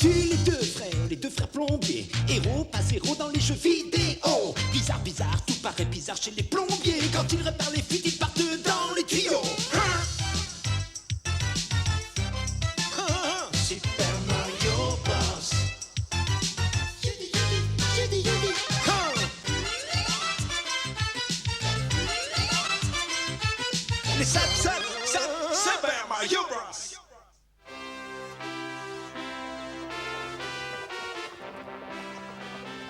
Les deux frères plombiers, héros pas zéro dans les jeux vidéo. Bizarre, bizarre, tout paraît bizarre chez les plombiers. Quand ils réparent les fuites, ils partent dans les tuyaux. Super Mario Bros. Les Super Mario Bros.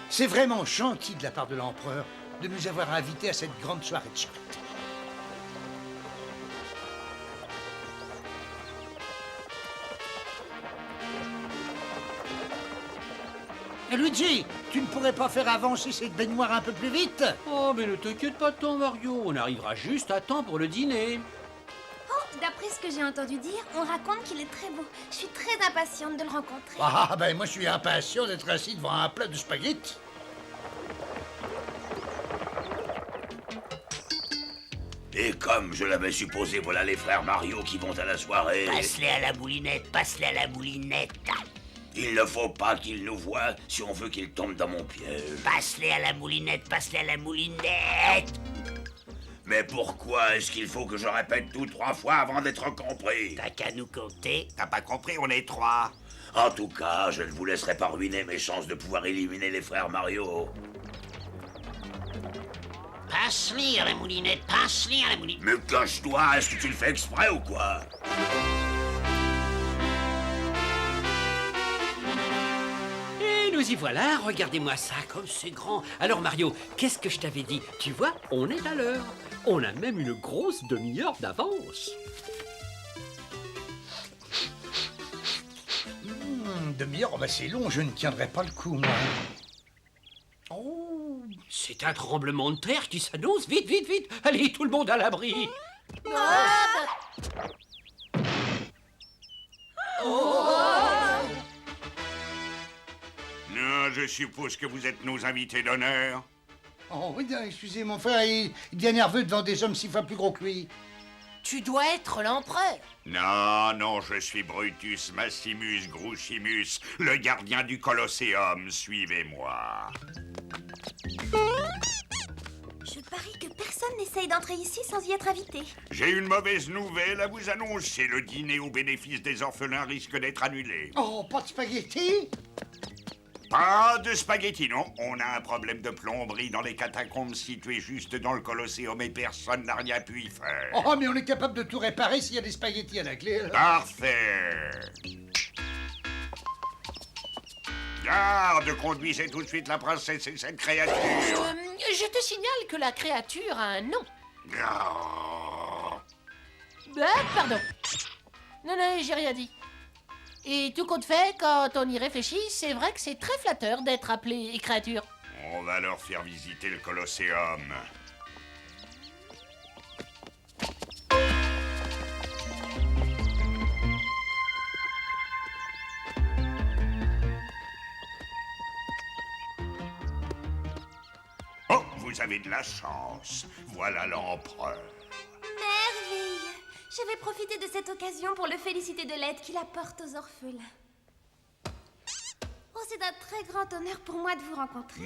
C'est vraiment gentil de la part de l'empereur de nous avoir invités à cette grande soirée de charité. Luigi, tu ne pourrais pas faire avancer cette baignoire un peu plus vite? Oh, mais ne t'inquiète pas tant, Mario. On arrivera juste à temps pour le dîner. Oh, d'après ce que j'ai entendu dire, on raconte qu'il est très beau. Je suis très impatiente de le rencontrer. Ah, ben moi je suis impatient d'être assis devant un plat de spaghettis. Et comme je l'avais supposé, voilà les frères Mario qui vont à la soirée. Passe-les à la moulinette, passe-les à la moulinette. Il ne faut pas qu'ils nous voient si on veut qu'ils tombent dans mon piège. Passe-les à la moulinette, passe-les à la moulinette. Mais pourquoi est-ce qu'il faut que je répète tout 3 fois avant d'être compris? T'as qu'à nous compter. T'as pas compris, on est 3. En tout cas, je ne vous laisserai pas ruiner mes chances de pouvoir éliminer les frères Mario. Passe-les à la moulinette, passe-les à la moulinette. Mais cache-toi, est-ce que tu le fais exprès ou quoi? Et nous y voilà, regardez-moi ça, comme c'est grand. Alors Mario, qu'est-ce que je t'avais dit? Tu vois, on est à l'heure. On a même une grosse demi-heure d'avance. Demi-heure, oh, bah c'est long, je ne tiendrai pas le coup, moi. Oh, c'est un tremblement de terre qui s'annonce. Vite, vite, vite. Allez, tout le monde à l'abri. Non, je suppose que vous êtes nos invités d'honneur. Oh, oui, excusez, mon frère, il devient nerveux devant des hommes 6 fois plus gros que lui. Tu dois être l'empereur. Non, non, je suis Brutus Maximus Grouchimus, le gardien du Colosseum. Suivez-moi. Je parie que personne n'essaye d'entrer ici sans y être invité. J'ai une mauvaise nouvelle à vous annoncer. Le dîner au bénéfice des orphelins risque d'être annulé. Oh, pas de spaghettis? Pas de spaghettis, non. On a un problème de plomberie dans les catacombes situées juste dans le Colosseum et personne n'a rien pu y faire. Oh, mais on est capable de tout réparer s'il y a des spaghettis à la clé. Parfait. Garde, conduisez tout de suite la princesse et cette créature. Je te signale que la créature a un nom. Oh. Pardon. Non, non, j'ai rien dit. Et tout compte fait, quand on y réfléchit, c'est vrai que c'est très flatteur d'être appelé créature. On va leur faire visiter le Colosseum. Oh, vous avez de la chance. Voilà l'empereur. Merveille! Je vais profiter de cette occasion pour le féliciter de l'aide qu'il apporte aux orphelins. Oh, c'est un très grand honneur pour moi de vous rencontrer.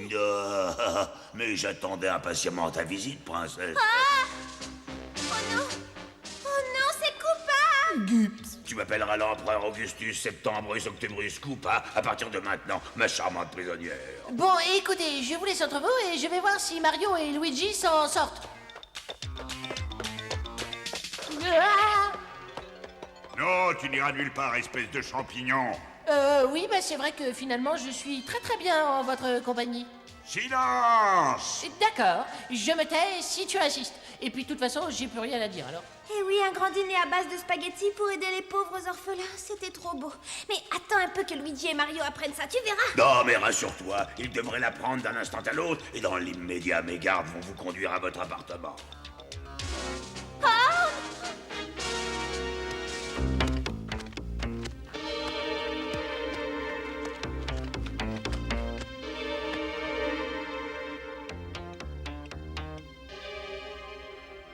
Mais j'attendais impatiemment ta visite, princesse. Ah! Oh non! Oh non, c'est coupable! Tu m'appelleras l'empereur Augustus Septembrus Octobrus Koopa à partir de maintenant, ma charmante prisonnière. Bon, écoutez, je vous laisse entre vous et je vais voir si Mario et Luigi s'en sortent. Ah! Non, tu n'iras nulle part, espèce de champignon. Oui, bah c'est vrai que finalement je suis très très bien en votre compagnie. Silence! D'accord, je me tais si tu insistes. Et puis de toute façon, j'ai plus rien à dire alors. Eh oui, un grand dîner à base de spaghettis pour aider les pauvres orphelins, c'était trop beau. Mais attends un peu que Luigi et Mario apprennent ça, tu verras. Non, mais rassure-toi, ils devraient l'apprendre d'un instant à l'autre, et dans l'immédiat, mes gardes vont vous conduire à votre appartement.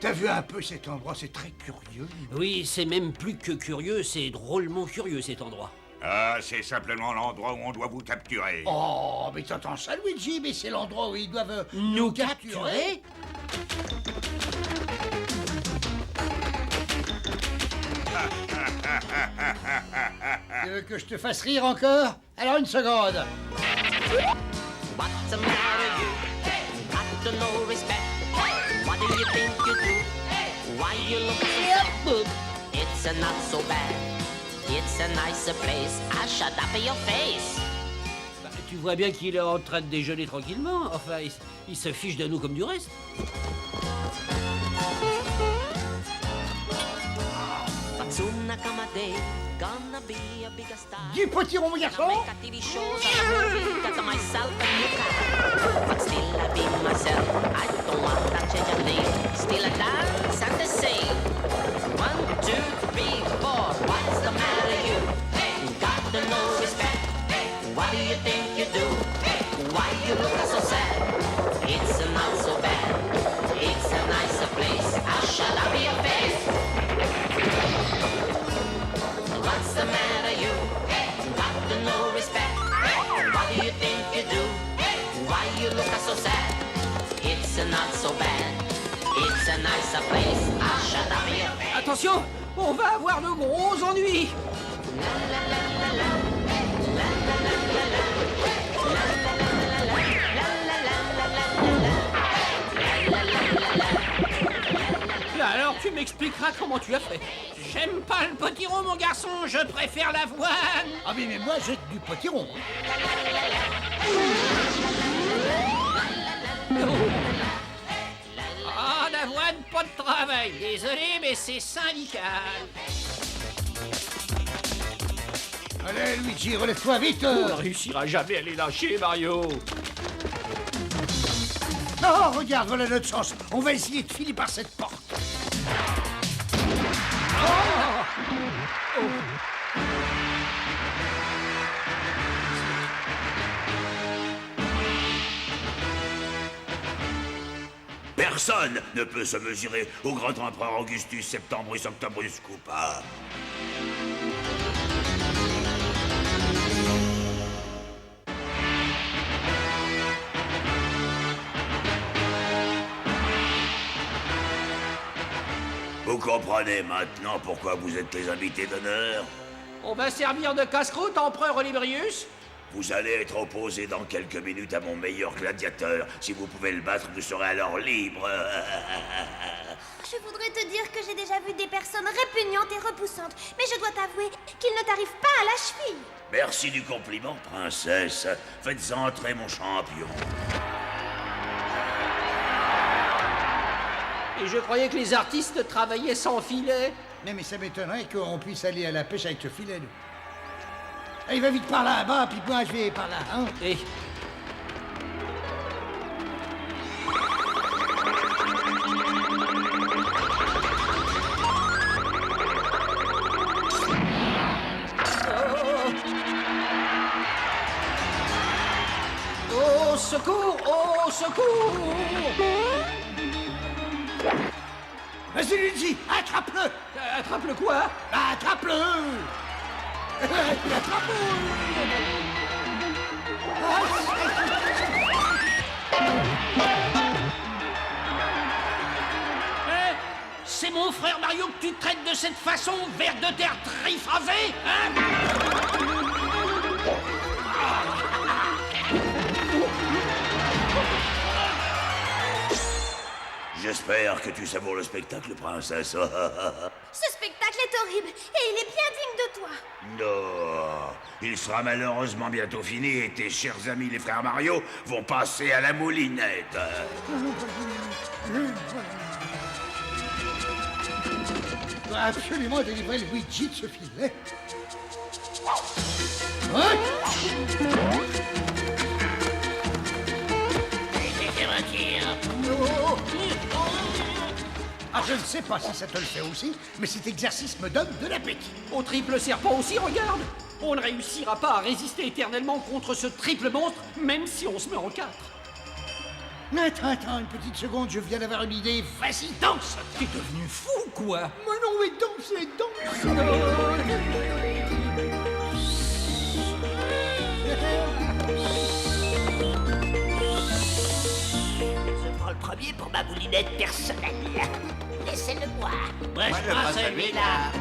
T'as vu un peu cet endroit, c'est très curieux. Oui, c'est même plus que curieux, c'est drôlement curieux cet endroit. Ah, c'est simplement l'endroit où on doit vous capturer. Oh, mais t'entends ça, Luigi? Mais c'est l'endroit où ils doivent nous capturer. Tu veux que je te fasse rire encore? Alors une seconde. What's the matter, you? Got no respect. What do you think you do? Why you look so It's not so bad. It's a nicer place. I shut up your face. Bah, tu vois bien qu'il est en train de déjeuner tranquillement. Enfin, il se fiche de nous comme du reste. But soon I come a day, gonna be a bigger star. Du potiron, mon garçon. Make a TV shows and a movie, got myself a new car. But still I be myself. I don't want to change a thing. Still I dance and the same. 1, 2, 3, 4. What's the matter, you? Got no respect. What do you think you do? Why you look so sad? It's not so bad. It's a nicer place. I shut up your face. What's the matter, you? Got no respect. What do you think you do? Why you look so sad? It's not so bad. It's a nicer place. I shut up your face. Attention, on va avoir de gros ennuis. Là alors, tu m'expliqueras comment tu as fait. J'aime pas le potiron, mon garçon, je préfère l'avoine. Ah mais moi j'ai du potiron. Ah, d'avoine, pas de travail. Désolé, mais c'est syndical. Allez Luigi, relève-toi vite. On ne réussira jamais à les lâcher, Mario. Oh, regarde, voilà notre chance. On va essayer de filer par cette porte. Personne ne peut se mesurer au grand empereur Augustus Septembrus Octobrus Koopa. Vous comprenez maintenant pourquoi vous êtes les invités d'honneur? On va servir de casse-croûte, empereur Oliverius. Vous allez être opposé dans quelques minutes à mon meilleur gladiateur. Si vous pouvez le battre, vous serez alors libre. Je voudrais te dire que j'ai déjà vu des personnes répugnantes et repoussantes, mais je dois t'avouer qu'il ne t'arrive pas à la cheville. Merci du compliment, princesse. Faites entrer mon champion. Et je croyais que les artistes travaillaient sans filet. Mais ça m'étonnerait qu'on puisse aller à la pêche avec ce filet. Nous. Allez, va vite par là-bas, puis moi je vais par là, hein. Et... Oh, secours! Oh, secours! Vas-y Luigi, attrape-le. Attrape-le quoi? Attrape-le. Attrape-le. Hein? C'est mon frère Mario que tu traites de cette façon, ver de terre trifasé, hein? J'espère que tu savoures le spectacle, princesse. Ce spectacle est horrible et il est bien digne de toi. Non, il sera malheureusement bientôt fini et tes chers amis les frères Mario vont passer à la moulinette. Je dois absolument délivrer Luigi de ce filet. Ouais. Ah, je ne sais pas si ça te le fait aussi, mais cet exercice me donne de l'appétit. Au triple serpent aussi, regarde! On ne réussira pas à résister éternellement contre ce triple monstre, même si on se met en quatre. Attends, une petite seconde, je viens d'avoir une idée. Vas-y, danse. T'es devenu fou, quoi! Mais non, mais danse. lunette personnelle. Laissez-le moi. Moi, je prends celui-là.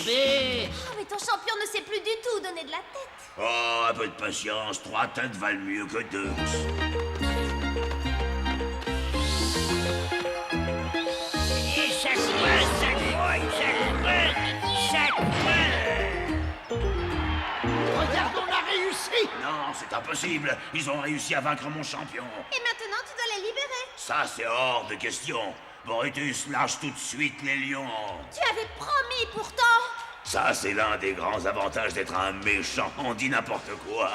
Mais... Oh, mais ton champion ne sait plus du tout donner de la tête. Oh, un peu de patience, 3 têtes valent mieux que 2. Regarde, on a réussi! Non, c'est impossible. Ils ont réussi à vaincre mon champion. Et maintenant, tu dois les libérer. Ça, c'est hors de question. Brutus, lâche tout de suite les lions. Tu avais promis pourtant. Ça, c'est l'un des grands avantages d'être un méchant. On dit n'importe quoi.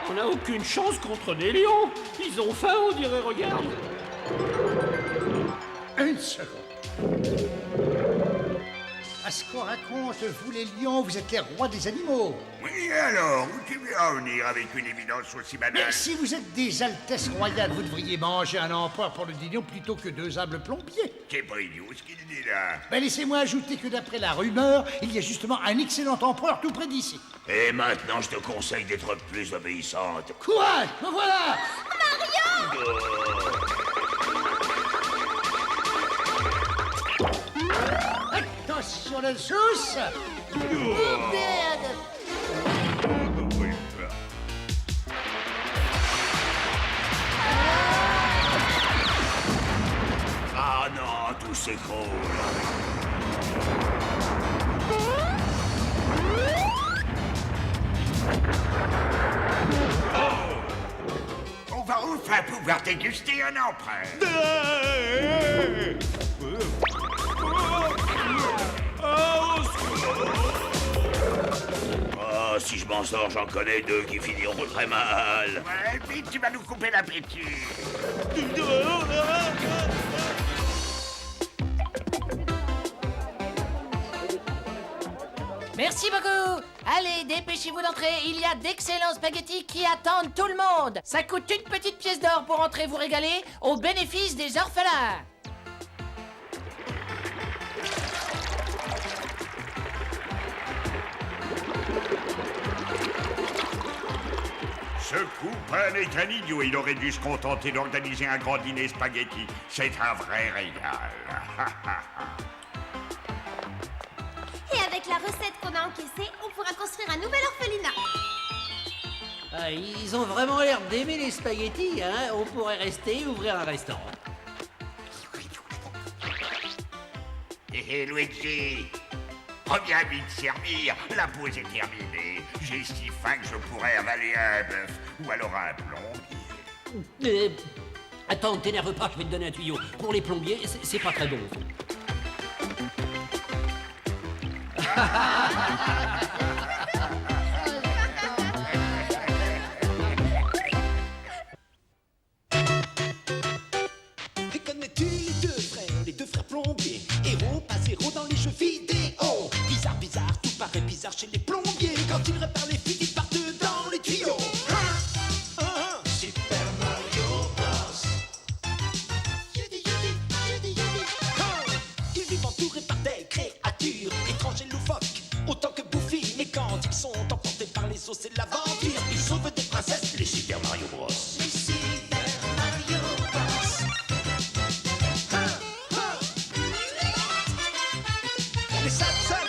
On n'a aucune chance contre les lions. Ils ont faim, on dirait, regarde. Une seconde. À ce qu'on raconte, vous les lions, vous êtes les rois des animaux. Oui, alors, où tu veux en venir avec une évidence aussi banale? Mais si vous êtes des altesses royales, vous devriez manger un empereur pour le dîner plutôt que 2 humbles plombiers. C'est pas idiot ce qu'il dit là. Ben laissez-moi ajouter que d'après la rumeur, il y a justement un excellent empereur tout près d'ici. Et maintenant, je te conseille d'être plus obéissante. Courage, me voilà! Attention la sauce! Merde. Ah non, tout s'écroule. On va enfin pouvoir déguster un empereur. Oh, si je m'en sors, j'en connais 2 qui finiront très mal. Ouais, vite, tu vas nous couper l'appétit. Merci beaucoup. Allez, dépêchez-vous d'entrer. Il y a d'excellents spaghettis qui attendent tout le monde. Ça coûte une petite pièce d'or pour entrer vous régaler au bénéfice des orphelins. Ce coupable est un idiot. Il aurait dû se contenter d'organiser un grand dîner spaghetti. C'est un vrai régal. Et avec la recette qu'on a encaissée, on pourra construire un nouvel orphelinat. Ah, ils ont vraiment l'air d'aimer les spaghettis, hein. On pourrait rester et ouvrir un restaurant. Hé, Luigi, reviens vite servir. La pause est terminée. J'ai si faim que je pourrais avaler un bœuf ou alors un plombier. Attends, t'énerve pas, je vais te donner un tuyau. Pour les plombiers, c'est pas très bon. Et connais-tu les deux frères plombiers, héros pas zéro dans les jeux vidéo. Bizarre, bizarre, tout paraît bizarre chez les plombiers. Quand ils réparent les fuites, ils partent dans les tuyaux. Super Mario Bros. Ils vivent entourés par des créatures étranges et loufoques, autant que bouffi. Mais quand ils sont emportés par les eaux, c'est l'aventure. Ils sauvent des princesses, les Super Mario Bros. Les Super Mario Bros. Les Satsas